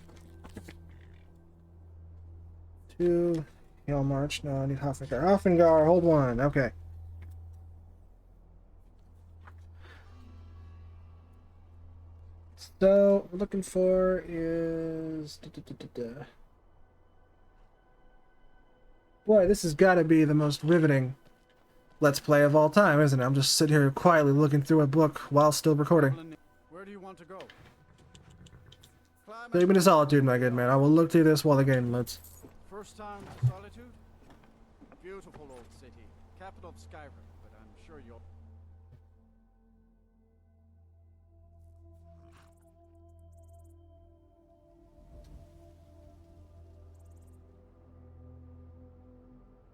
2. Hill March. No, I need Hofengar. Hofengar, hold 1. Okay. So, what we're looking for is... Boy, this has got to be the most riveting Let's Play of all time, isn't it? I'm just sitting here quietly looking through a book while still recording. Where do you want to go? Leave me to Solitude, my good man. I will look through this while the game loads. First time to Solitude? Beautiful old city. Capital of Skyrim, but I'm sure you'll...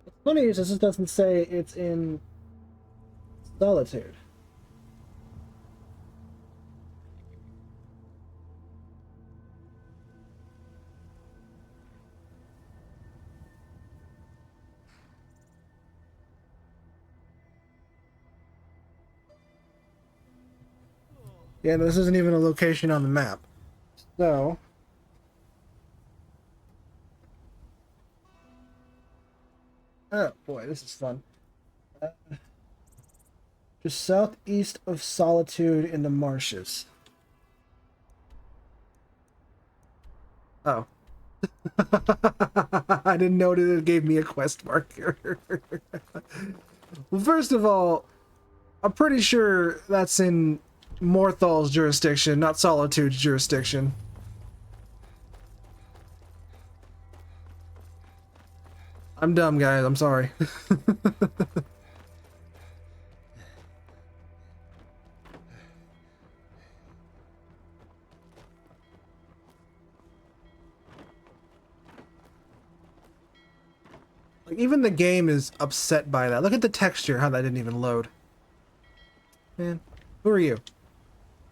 What's funny is this doesn't say it's in Solitude. Yeah, this isn't even a location on the map. So... Oh boy, this is fun. Just southeast of Solitude in the marshes. Oh. I didn't know that it gave me a quest marker. Well, first of all, I'm pretty sure that's in Morthal's jurisdiction, not Solitude's jurisdiction. I'm dumb, guys. I'm sorry. Like, even the game is upset by that. Look at the texture, how that didn't even load. Man, who are you?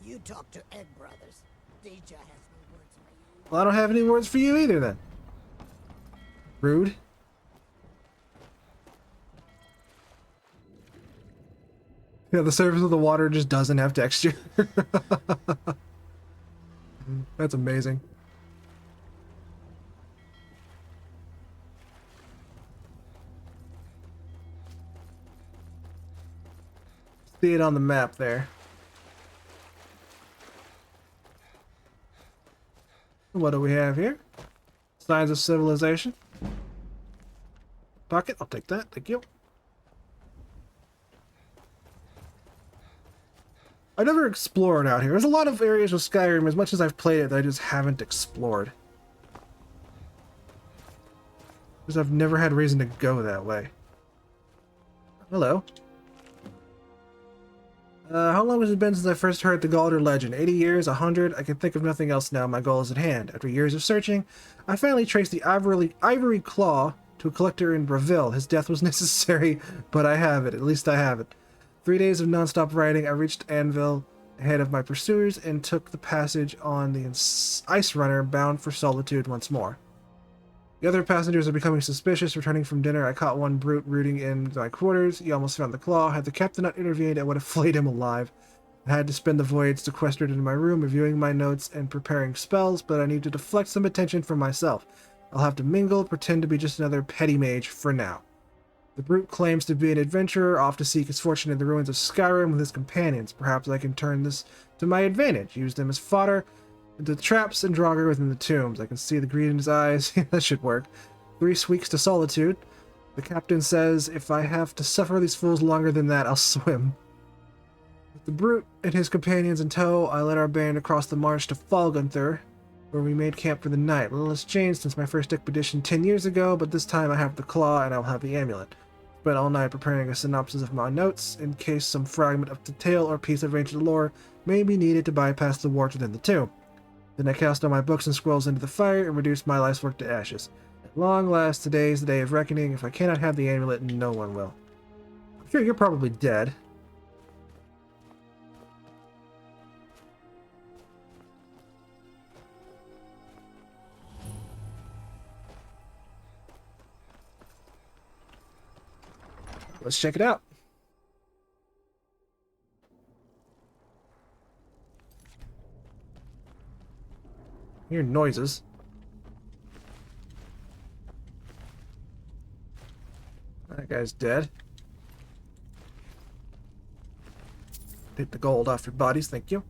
You talk to Egg Brothers. Deja has no words for you. Well, I don't have any words for you either, then. Rude. Yeah, the surface of the water just doesn't have texture. That's amazing. See it on the map there. What do we have here? Signs of civilization. Pocket, I'll take that, thank you. I've never explored out here. There's a lot of areas with Skyrim, as much as I've played it, that I just haven't explored. Because I've never had reason to go that way. Hello. How long has it been since I first heard the Galder legend? 80 years? 100? I can think of nothing else now. My goal is at hand. After years of searching, I finally traced the ivory claw to a collector in Bravil. His death was necessary, but I have it. At least I have it. 3 days of non-stop writing. I reached Anvil. ahead of my pursuers and took the passage on the ice runner bound for Solitude once more. The other passengers are becoming suspicious. Returning from dinner, I caught one brute rooting in my quarters. He almost found the claw. Had the captain not intervened, I would have flayed him alive. I had to spend the voyage sequestered in my room, reviewing my notes and preparing spells, but I need to deflect some attention from myself. I'll have to mingle, pretend to be just another petty mage for now. The brute claims to be an adventurer, off to seek his fortune in the ruins of Skyrim with his companions. Perhaps I can turn this to my advantage, use them as fodder into traps and Draugr within the tombs. I can see the greed in his eyes. That should work. 3 weeks to Solitude. The captain says if I have to suffer these fools longer than that, I'll swim. With the brute and his companions in tow, I led our band across the marsh to Falgunther, where we made camp for the night. Little has changed since my first expedition 10 years ago, but this time I have the claw and I'll have the amulet. Spent all night preparing a synopsis of my notes, in case some fragment of the tale or piece of ancient lore may be needed to bypass the wards within the tomb. Then I cast all my books and scrolls into the fire and reduced my life's work to ashes. At long last, today is the day of reckoning. If I cannot have the amulet, no one will. I'm sure you're probably dead. Let's check it out. Hear noises. That guy's dead. Take the gold off your bodies, thank you.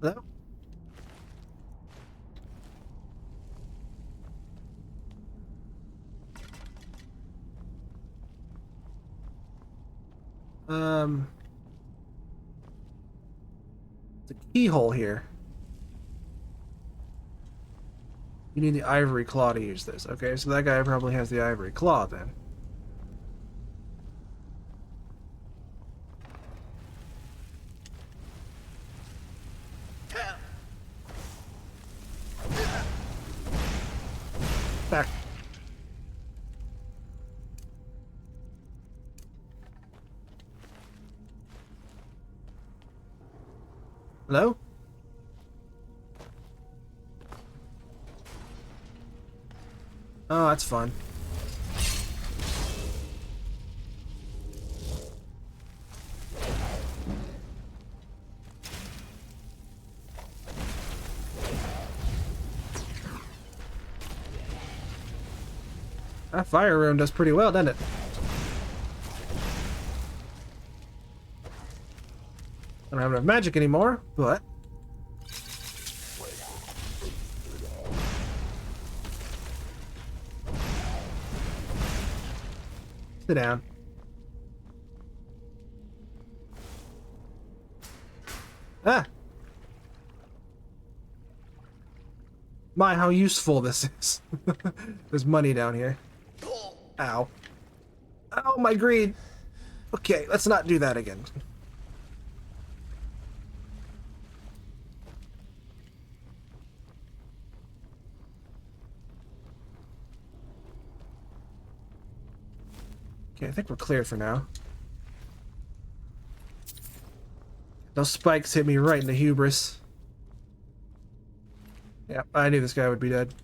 Hello? It's a keyhole here. You need the ivory claw to use this. Okay, so that guy probably has the ivory claw then. Back. Hello? Oh, that's fun. That fire room does pretty well, doesn't it? I don't have enough magic anymore, but... Sit down. Ah! My, how useful this is. There's money down here. Ow. Ow, my greed. Okay, let's not do that again. Okay, I think we're clear for now. Those spikes hit me right in the hubris. Yeah, I knew this guy would be dead.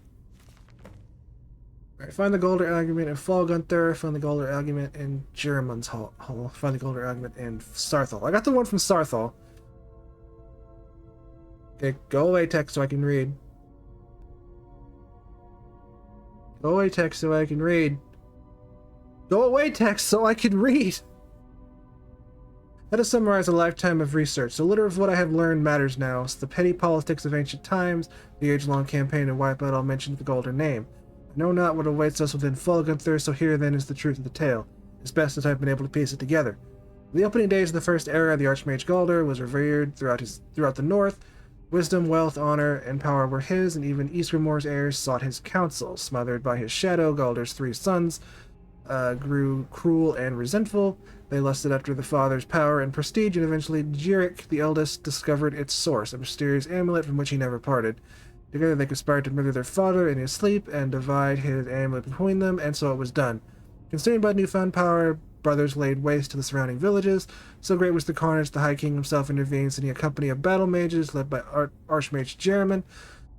Alright, find the Golder argument in Falgunther, find the Golder argument in German's Hall, find the Golder argument in Sarthal. I got the one from Sarthal. Okay, go away text so I can read. Go away text so I can read. Go away text so I can read! Let us summarize a lifetime of research. The little of what I have learned matters now. It's the petty politics of ancient times, the age-long campaign to wipe out all mention of the Golden Name. I know not what awaits us within Falgunther, so here then is the truth of the tale. It's best that I've been able to piece it together. In the opening days of the First Era, the Archmage Galder was revered throughout the North. Wisdom, wealth, honor, and power were his, and even Ysgrimmor's heirs sought his counsel. Smothered by his shadow, Galder's 3 sons grew cruel and resentful. They lusted after the father's power and prestige, and eventually Jirik, the eldest, discovered its source, a mysterious amulet from which he never parted. Together they conspired to murder their father in his sleep and divide his amulet between them, and so it was done. Consumed by newfound power, brothers laid waste to the surrounding villages. So great was the carnage, the High King himself intervenes, and a company of battle mages, led by Archmage Jeremy,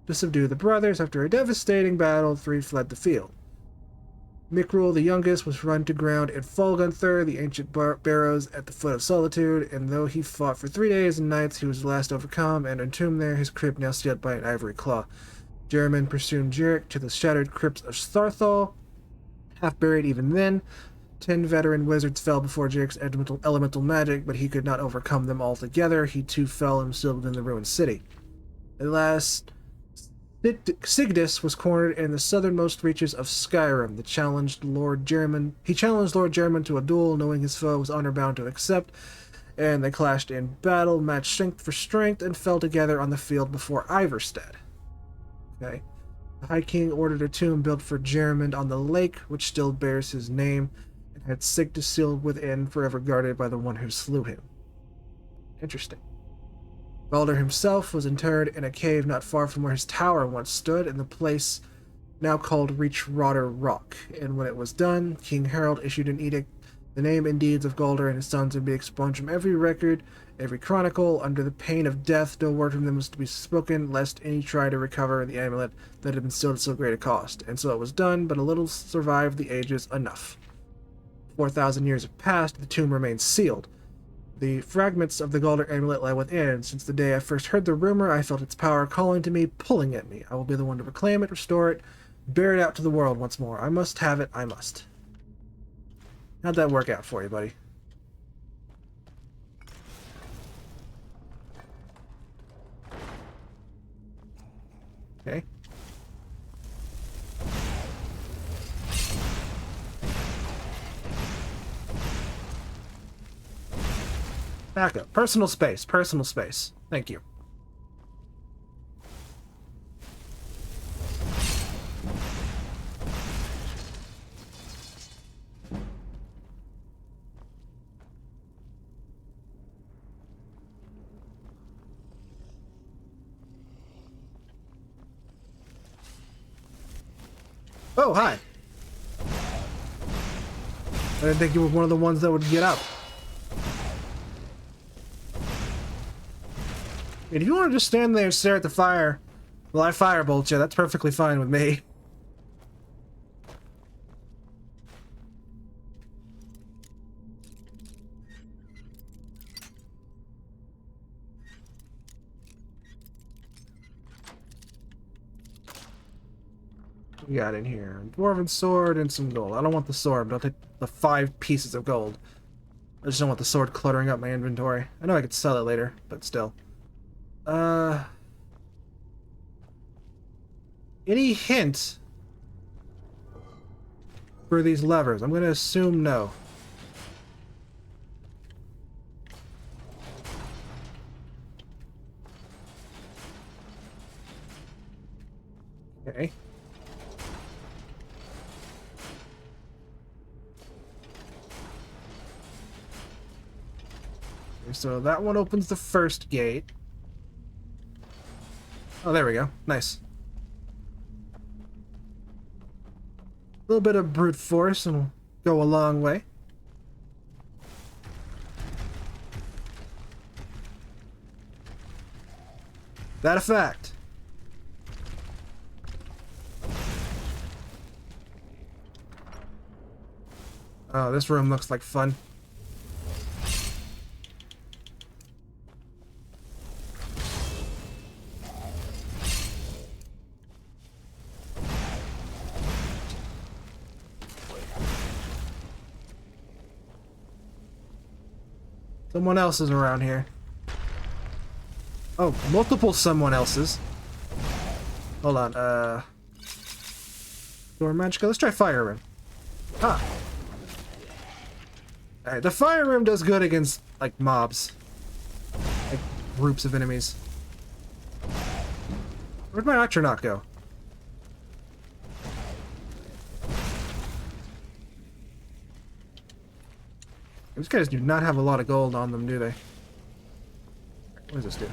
to subdue the brothers. After a devastating battle, 3 fled the field. Mikrul, the youngest, was run to ground in Folgunthur, the ancient barrows at the foot of Solitude, and though he fought for 3 days and nights, he was at last overcome and entombed there, his crypt now sealed by an ivory claw. Jeremy pursued Jarek to the shattered crypts of Starthal, half buried even then. 10 veteran wizards fell before Jarek's elemental magic, but he could not overcome them altogether. He too fell and was sealed within the ruined city. At last, Sigdis was cornered in the southernmost reaches of Skyrim. He challenged Lord Jeremy to a duel, knowing his foe was honor-bound to accept, and they clashed in battle, matched strength for strength, and fell together on the field before Iverstead. Okay. The High King ordered a tomb built for Jeremy on the lake, which still bears his name, and had Sigdis sealed within, forever guarded by the one who slew him. Interesting. Baldur himself was interred in a cave not far from where his tower once stood, in the place now called Reachroder Rock. And when it was done, King Harald issued an edict. The name and deeds of Galder and his sons would be expunged from every record, every chronicle. Under the pain of death, no word from them was to be spoken, lest any try to recover the amulet that had been sealed at so great a cost. And so it was done, but a little survived the ages enough. 4,000 years have passed, the tomb remains sealed. The fragments of the Galder amulet lie within. Since the day I first heard the rumor, I felt its power calling to me, pulling at me. I will be the one to reclaim it, restore it, bear it out to the world once more. I must have it, I must. How'd that work out for you, buddy? Okay. Back up. Personal space. Personal space. Thank you. Oh, hi. I didn't think you were one of the ones that would get up. If you want to just stand there and stare at the fire while I firebolt you, that's perfectly fine with me. What we got in here? Dwarven sword and some gold. I don't want the sword, but I'll take the 5 pieces of gold. I just don't want the sword cluttering up my inventory. I know I could sell it later, but still. Any hint for these levers? I'm gonna assume no. Okay. So that one opens the first gate. Oh, there we go. Nice. A little bit of brute force and we'll go a long way. That a fact? Oh, this room looks like fun. Someone else is around here. Oh, multiple someone else's. Hold on, Door Magica. Let's try Fire Rim. Ah. Alright, the Fire Rim does good against, like, mobs. Like, groups of enemies. Where'd my Atronach go? These guys do not have a lot of gold on them, do they? What does this do?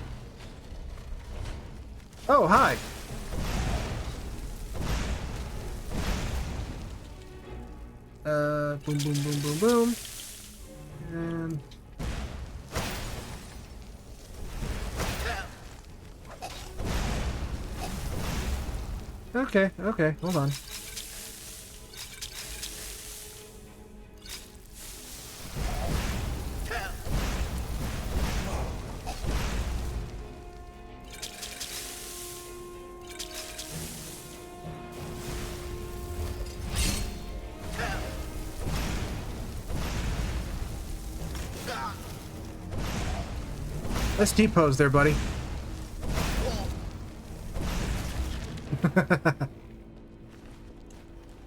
Oh, hi! Boom, boom, boom, boom, boom. okay, okay, hold on. Let's T-pose there, buddy.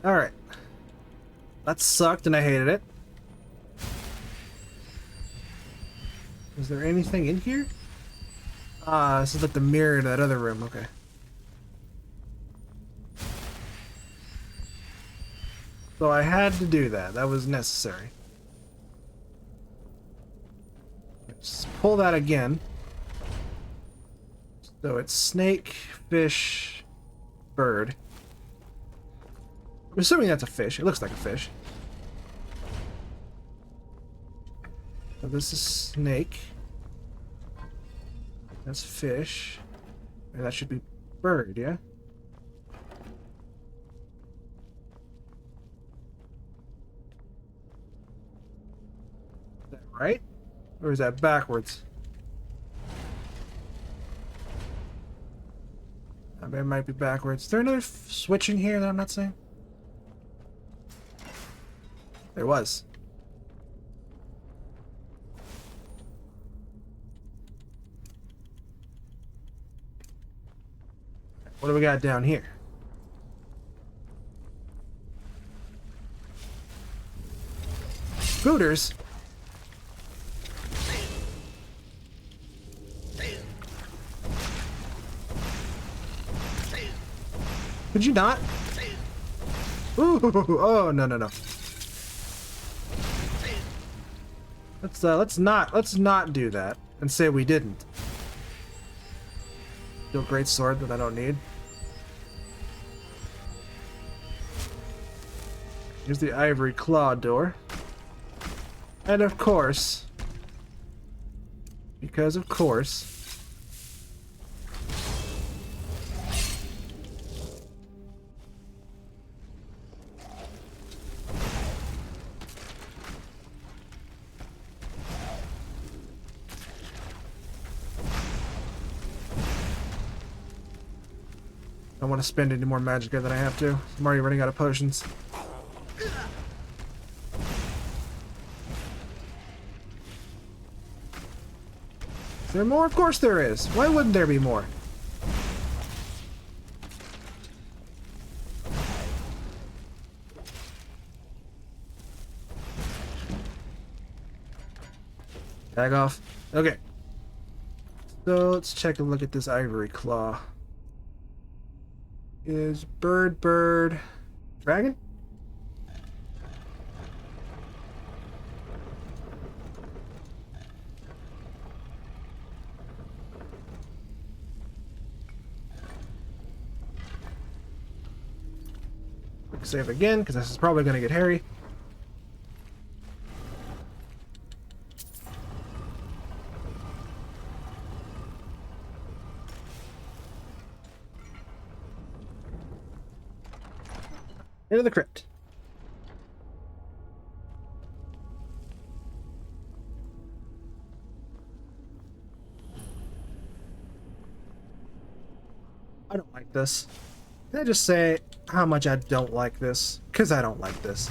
Alright. That sucked and I hated it. Is there anything in here? Ah, this is like the mirror to that other room, okay. So I had to do that. That was necessary. Let's pull that again. So it's snake, fish, bird. I'm assuming that's a fish. It looks like a fish. So this is snake. That's fish. And that should be bird, yeah? Is that right? Or is that backwards? I mean, it might be backwards. Is there another switch in here that I'm not seeing? There was. What do we got down here? Scooters? Could you not? Ooh, oh, no, no, no. Let's not do that and say we didn't. Still great sword that I don't need. Here's the ivory claw door. And of course, because of course, I don't want to spend any more magicka than I have to. I'm already running out of potions. Is there more? Of course there is. Why wouldn't there be more? Tag off. Okay. So let's check a look at this ivory claw. Is bird dragon? Quick save again, because this is probably going to get hairy. Into the crypt. I don't like this. Can I just say how much I don't like this? Because I don't like this.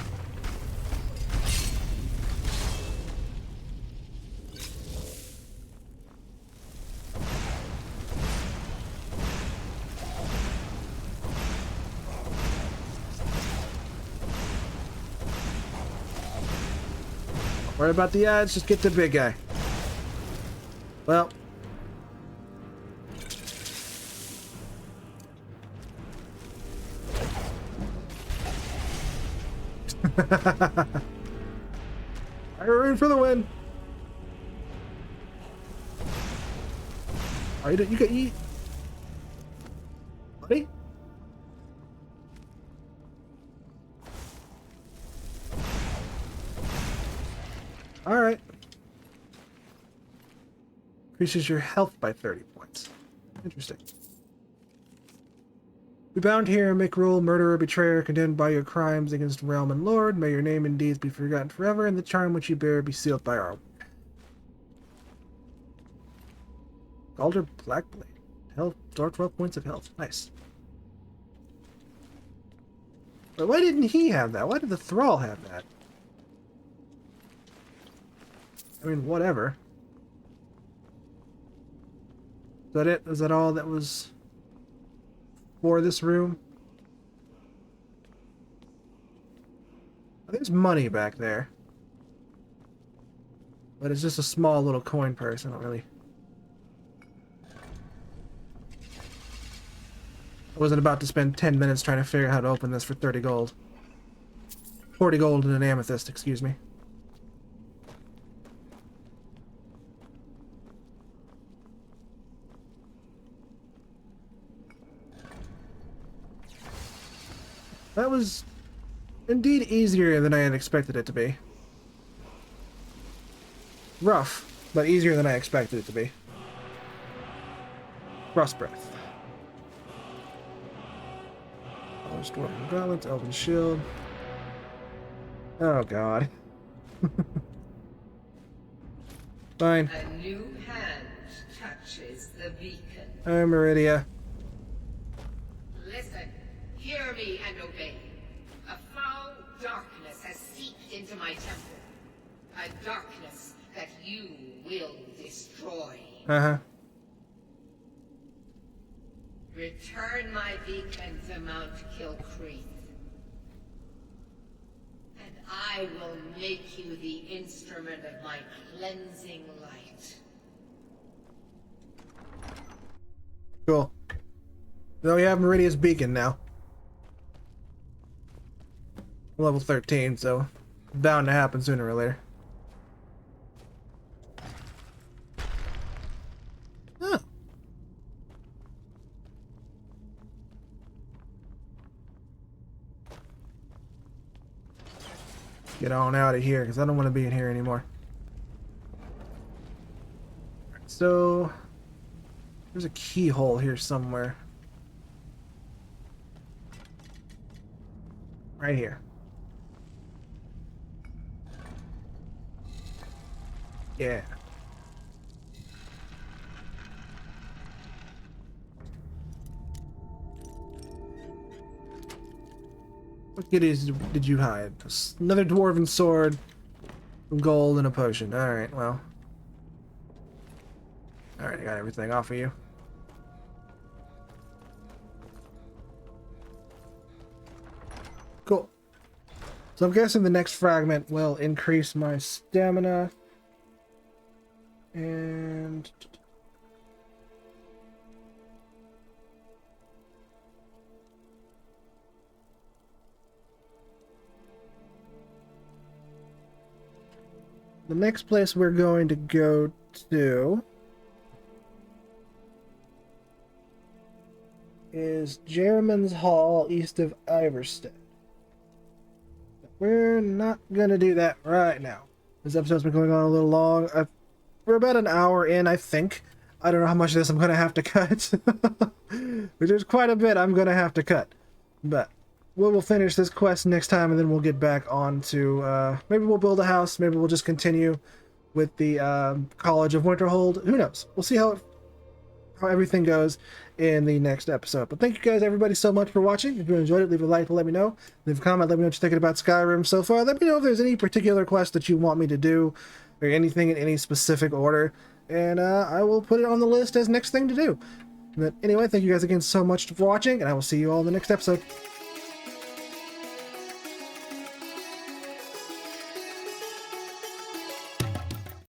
Don't worry about the ads, just get the big guy. Well. Iron for the win. Oh, you can eat, buddy. All right. Increases your health by 30 points. Interesting. We bound here, make rule, murderer, betrayer, condemned by your crimes against realm and lord. May your name and deeds be forgotten forever, and the charm which you bear be sealed by our... Galder Blackblade. Health, store 12 points of health. Nice. But why didn't he have that? Why did the Thrall have that? I mean, whatever. Is that it? Is that all that was for this room? There's money back there. But it's just a small little coin purse. I don't really... I wasn't about to spend 10 minutes trying to figure out how to open this for 30 gold. 40 gold and an amethyst, excuse me. That was indeed easier than I had expected it to be. Rough, but easier than I expected it to be. Frost Breath. Dwarven Gauntlets, Elven Shield. Oh god. Fine. A new hand touches the beacon. I'm Meridia. Listen, hear me and obey. A foul darkness has seeped into my temple. A darkness that you will destroy. Uh-huh. Return my beacon to Mount Kilcreath, and I will make you the instrument of my cleansing light. Cool. So we have Meridia's beacon now. Level 13, so bound to happen sooner or later. Huh. Get on out of here, because I don't want to be in here anymore. So, there's a keyhole here somewhere. Right here. Yeah. What goodies did you hide? Another dwarven sword, some gold, and a potion. Alright, well. Alright, I got everything off of you. Cool. So I'm guessing the next fragment will increase my stamina. And... the next place we're going to go to is Jerriman's Hall, east of Iverstead. We're not going to do that right now. This episode's been going on a little long. We're about an hour in, I think. I don't know how much of this I'm going to have to cut. Which is quite a bit I'm going to have to cut. But we'll finish this quest next time, and then we'll get back on to... maybe we'll build a house. Maybe we'll just continue with the College of Winterhold. Who knows? We'll see how everything goes in the next episode. But thank you guys, everybody, so much for watching. If you enjoyed it, leave a like to let me know. Leave a comment, let me know what you're thinking about Skyrim so far. Let me know if there's any particular quest that you want me to do, or anything in any specific order, and I will put it on the list as next thing to do. But anyway, thank you guys again so much for watching, and I will see you all in the next episode.